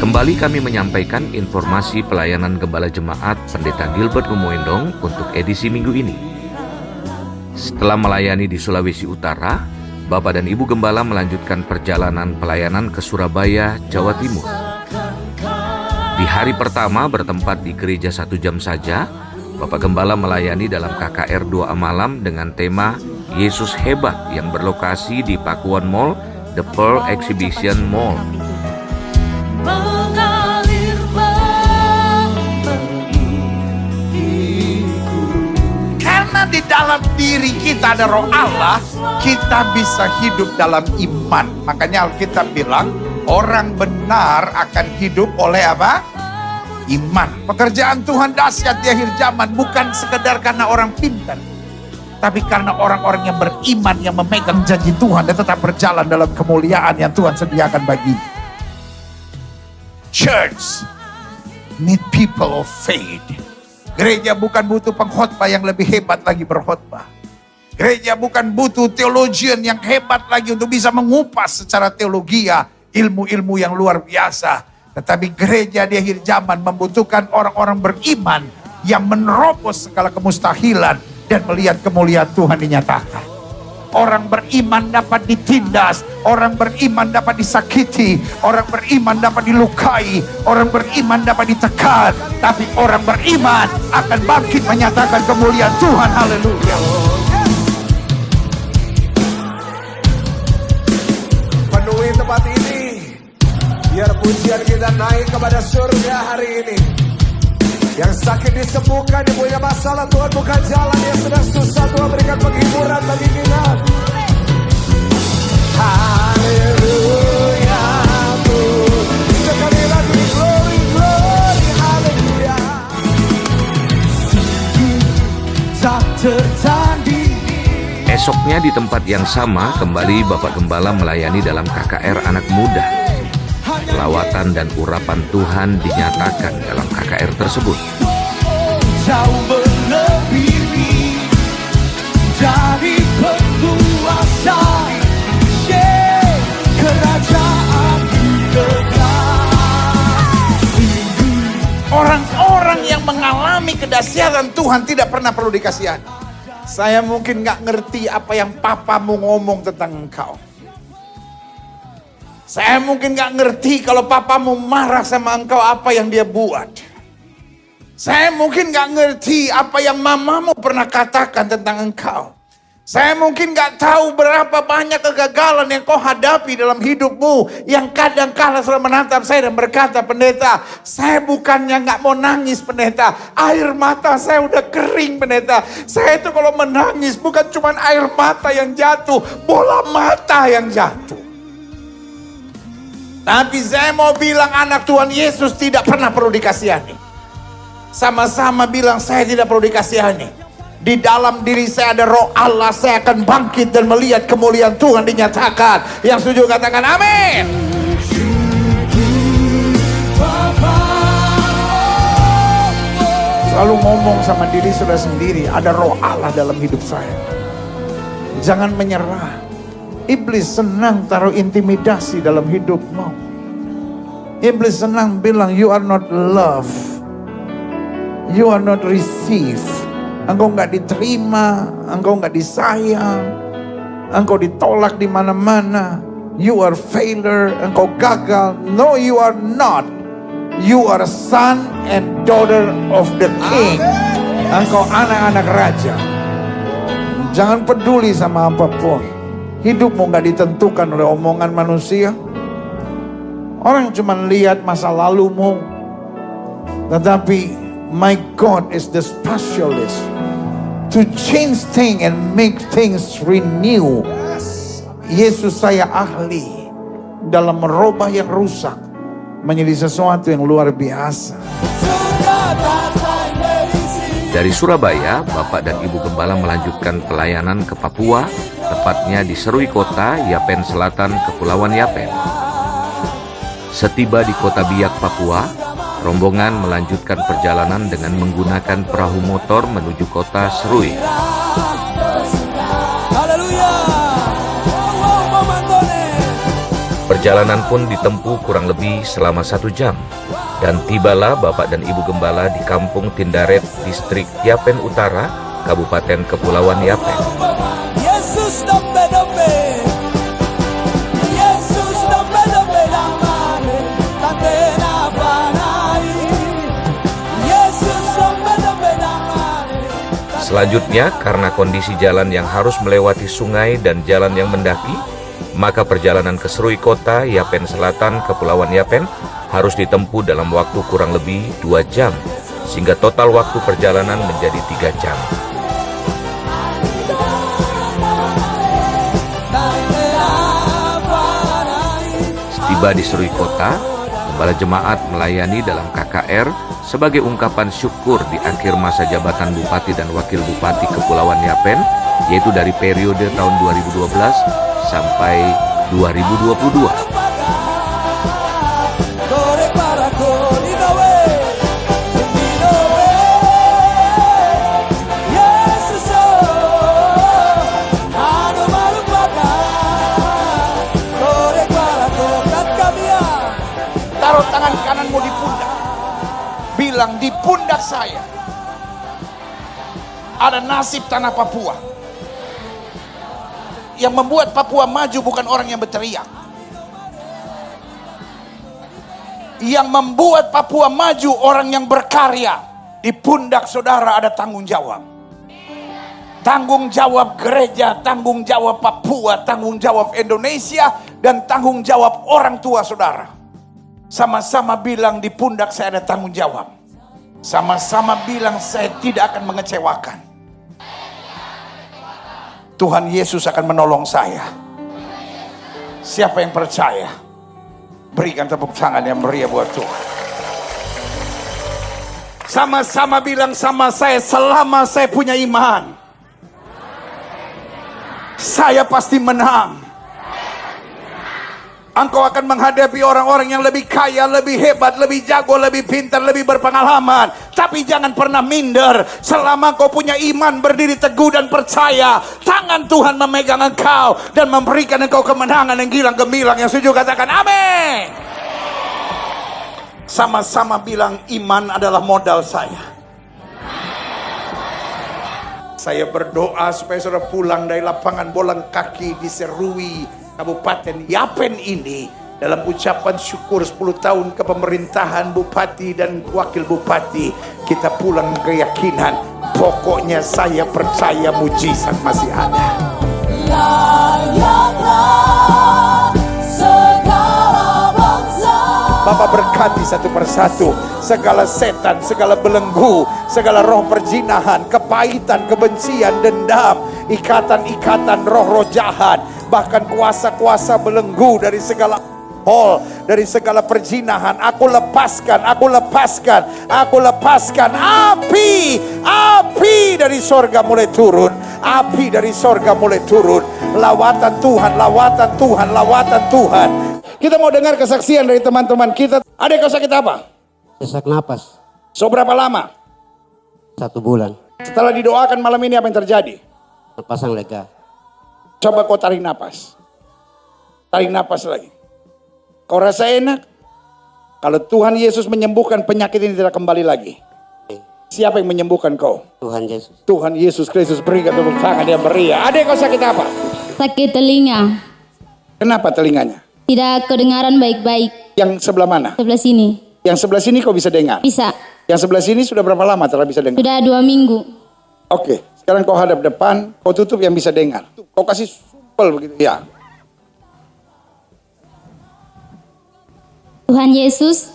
Kembali kami menyampaikan informasi pelayanan Gembala Jemaat Pendeta Gilbert Gumoendong untuk edisi minggu ini. Setelah melayani di Sulawesi Utara, Bapak dan Ibu Gembala melanjutkan perjalanan pelayanan ke Surabaya, Jawa Timur. Di hari pertama bertempat di gereja 1 jam saja, Bapak Gembala melayani dalam KKR Doa Malam dengan tema Yesus Hebat yang berlokasi di Pakuan Mall, The Pearl Exhibition Mall. Karena di dalam diri kita ada roh Allah, kita bisa hidup dalam iman. Makanya Alkitab bilang, orang benar akan hidup oleh apa? Iman. Pekerjaan Tuhan dahsyat di akhir zaman bukan sekedar karena orang pintar, tapi karena orang-orang yang beriman, yang memegang janji Tuhan dan tetap berjalan dalam kemuliaan yang Tuhan sediakan baginya. Church need people of faith. Gereja bukan butuh pengkhotbah yang lebih hebat lagi berkhotbah. Gereja bukan butuh theologian yang hebat lagi untuk bisa mengupas secara teologia ilmu-ilmu yang luar biasa. Tetapi gereja di akhir zaman membutuhkan orang-orang beriman yang menerobos segala kemustahilan dan melihat kemuliaan Tuhan dinyatakan. Orang beriman dapat ditindas, orang beriman dapat disakiti, orang beriman dapat dilukai, orang beriman dapat ditekan, tapi orang beriman akan bangkit menyatakan kemuliaan Tuhan. Haleluya. Penuhi tempat ini, biar pujian kita naik kepada surga hari ini. Yang sakit disembuhkan, yang punya masalah Tuhan buka jalan, yang sedang susah Tuhan berikan penghiburan bagi kita. Haleluya, sekali lagi glory, glory, haleluya. Tak tertanding. Esoknya di tempat yang sama, kembali Bapak Gembala melayani dalam KKR Anak Muda. Lawatan dan urapan Tuhan dinyatakan dalam KKR tersebut. Jauh melebihi dari penguasa, kerajaan Orang-orang yang mengalami kedahsyatan Tuhan tidak pernah perlu dikasihani. Saya mungkin gak ngerti apa yang papamu ngomong tentang engkau. Saya mungkin gak ngerti kalau papamu marah sama engkau apa yang dia buat. Saya mungkin gak ngerti apa yang mamamu pernah katakan tentang engkau. Saya mungkin gak tahu berapa banyak kegagalan yang kau hadapi dalam hidupmu, yang kadang kala selalu menatap saya dan berkata, pendeta, saya bukannya gak mau nangis pendeta, air mata saya udah kering pendeta. Saya itu kalau menangis bukan cuma air mata yang jatuh, bola mata yang jatuh. Tapi saya mau bilang anak Tuhan Yesus tidak pernah perlu dikasihani. Sama-sama bilang saya tidak perlu dikasihani. Di dalam diri saya ada roh Allah, saya akan bangkit dan melihat kemuliaan Tuhan dinyatakan. Yang setuju katakan amin. Selalu ngomong sama diri sudah sendiri, ada roh Allah dalam hidup saya. Jangan menyerah. Iblis senang taruh intimidasi dalam hidupmu. Iblis senang bilang you are not loved, you are not received. Engkau nggak diterima, engkau nggak disayang, engkau ditolak di mana-mana. You are failure, engkau gagal. No, you are not. You are a son and daughter of the King. Engkau anak-anak raja. Jangan peduli sama apapun. Hidupmu gak ditentukan oleh omongan manusia. Orang cuma lihat masa lalumu. Tetapi my God is the specialist to change things and make things renew. Yesus saya ahli dalam merubah yang rusak menjadi sesuatu yang luar biasa. Dari Surabaya, Bapak dan Ibu Gembala melanjutkan pelayanan ke Papua, tepatnya di Serui Kota, Yapen Selatan, Kepulauan Yapen. Setiba di Kota Biak, Papua, rombongan melanjutkan perjalanan dengan menggunakan perahu motor menuju kota Serui. Perjalanan pun ditempuh kurang lebih selama 1 jam. Dan tibalah Bapak dan Ibu Gembala di Kampung Tindaret, Distrik Yapen Utara, Kabupaten Kepulauan Yapen. Yesus dombe-dombe, Yesus dombe-dombe damai, tantena panai, Yesus dombe-dombe damai. Selanjutnya, karena kondisi jalan yang harus melewati sungai dan jalan yang mendaki, maka perjalanan ke Serui Kota, Yapen Selatan, Kepulauan Yapen harus ditempuh dalam waktu kurang lebih 2 jam, sehingga total waktu perjalanan menjadi 3 jam. Setiba di Serui Kota, Gembala Jemaat melayani dalam KKR sebagai ungkapan syukur di akhir masa jabatan Bupati dan Wakil Bupati Kepulauan Yapen, yaitu dari periode tahun 2012 sampai 2022. Taruh tangan kananmu di pundak. Bilang, di pundak saya ada nasib tanah Papua. Yang membuat Papua maju bukan orang yang berteriak. Yang membuat Papua maju orang yang berkarya. Di pundak saudara ada tanggung jawab. Tanggung jawab gereja, tanggung jawab Papua, tanggung jawab Indonesia, dan tanggung jawab orang tua saudara. Sama-sama bilang, di pundak saya ada tanggung jawab. Sama-sama bilang, saya tidak akan mengecewakan. Tuhan Yesus akan menolong saya. Siapa yang percaya? Berikan tepuk tangan yang meriah buat Tuhan. Sama-sama bilang sama saya, selama saya punya iman, saya pasti menang. Engkau akan menghadapi orang-orang yang lebih kaya, lebih hebat, lebih jago, lebih pintar, lebih berpengalaman. Tapi jangan pernah minder. Selama kau punya iman, berdiri teguh dan percaya, tangan Tuhan memegang engkau dan memberikan engkau kemenangan yang gilang gemilang. Yang setuju katakan amin. Sama-sama bilang, iman adalah modal saya. Saya berdoa supaya saudara pulang dari lapangan bola kaki di Serui, Kabupaten Yapen ini, dalam ucapan syukur 10 tahun kepemerintahan Bupati dan Wakil Bupati, kita pulang keyakinan, pokoknya saya percaya mujizat masih ada. Layaklah segala bangsa. Bapak berkati satu persatu segala setan, segala belenggu, segala roh perzinahan, kepahitan, kebencian, dendam, ikatan-ikatan roh-roh jahat, bahkan kuasa-kuasa belenggu dari segala hol, dari segala perzinahan. Aku lepaskan, aku lepaskan, aku lepaskan. Api, api dari sorga mulai turun, api dari sorga mulai turun. Lawatan Tuhan, lawatan Tuhan, lawatan Tuhan. Kita mau dengar kesaksian dari teman-teman kita. Ada kau sakit apa? Sesak napas So berapa lama? 1 bulan. Setelah didoakan malam ini apa yang terjadi? Terpasang lega. Coba kau tarik napas. Tarik napas lagi. Kau rasa enak? Kalau Tuhan Yesus menyembuhkan, penyakit ini tidak kembali lagi. Siapa yang menyembuhkan kau? Tuhan Yesus. Tuhan Yesus Kristus. Berikan tepuk tangan yang meriah. Adek, kau sakit apa? Sakit telinga, Kenapa telinganya? tidak kedengaran baik-baik. Yang sebelah mana? Sebelah sini Yang sebelah sini kau bisa dengar. bisa. Yang sebelah sini sudah berapa lama telah bisa dengar? Sudah 2 minggu. Oke, sekarang kau hadap depan, kau tutup yang bisa dengar. Kau kasih supel begitu, ya. Tuhan Yesus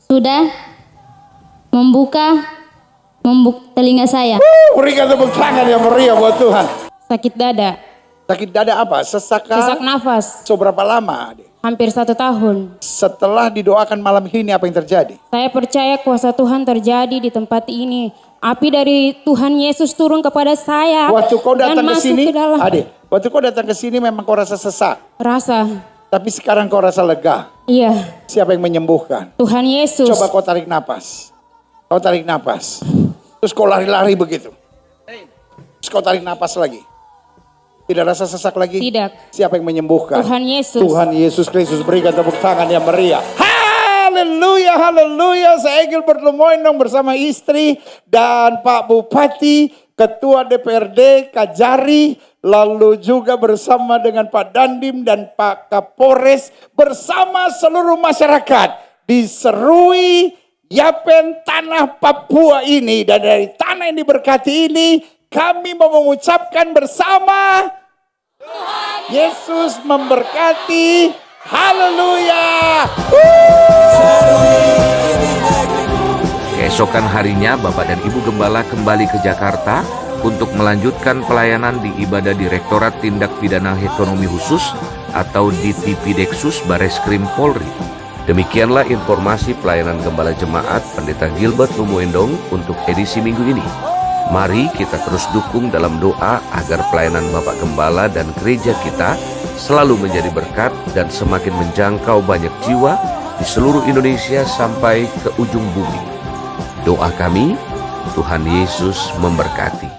sudah membuka telinga saya. Berikan tepuk tangan yang meriah buat Tuhan. Sakit dada, Sakit dada apa? Sesak sesak nafas, So berapa lama, adek? hampir 1 tahun. Setelah didoakan malam ini apa yang terjadi? Saya percaya kuasa Tuhan terjadi di tempat ini. Api dari Tuhan Yesus turun kepada saya Waktu kau dan datang ke masuk sini, ke dalam. adek, waktu kau datang ke sini memang kau rasa sesak. Rasa, Tapi sekarang kau rasa lega. iya, Siapa yang menyembuhkan? Tuhan Yesus. Coba kau tarik napas. Kau tarik napas. Terus kau lari-lari begitu. Terus kau tarik napas lagi. Tidak rasa sesak lagi? Tidak. Siapa yang menyembuhkan? Tuhan Yesus. Tuhan Yesus Kristus, berikan tepuk tangan yang meriah. Haleluya, haleluya. Saya Gilbert Lumoindong bersama istri dan Pak Bupati, Ketua DPRD Kajari, lalu juga bersama dengan Pak Dandim dan Pak Kapolres, bersama seluruh masyarakat di Serui Yapen tanah Papua ini. Dan dari tanah yang diberkati ini, kami mau mengucapkan bersama, Yesus memberkati. Haleluya. Keesokan harinya, Bapak dan Ibu Gembala kembali ke Jakarta untuk melanjutkan pelayanan di ibadah Direktorat Tindak Pidana Ekonomi Khusus atau DTP-Deksus Bareskrim Polri. Demikianlah informasi pelayanan Gembala Jemaat Pendeta Gilbert Lumoindong untuk edisi minggu ini. Mari kita terus dukung dalam doa agar pelayanan Bapak Gembala dan gereja kita selalu menjadi berkat dan semakin menjangkau banyak jiwa di seluruh Indonesia sampai ke ujung bumi. Doa kami, Tuhan Yesus memberkati.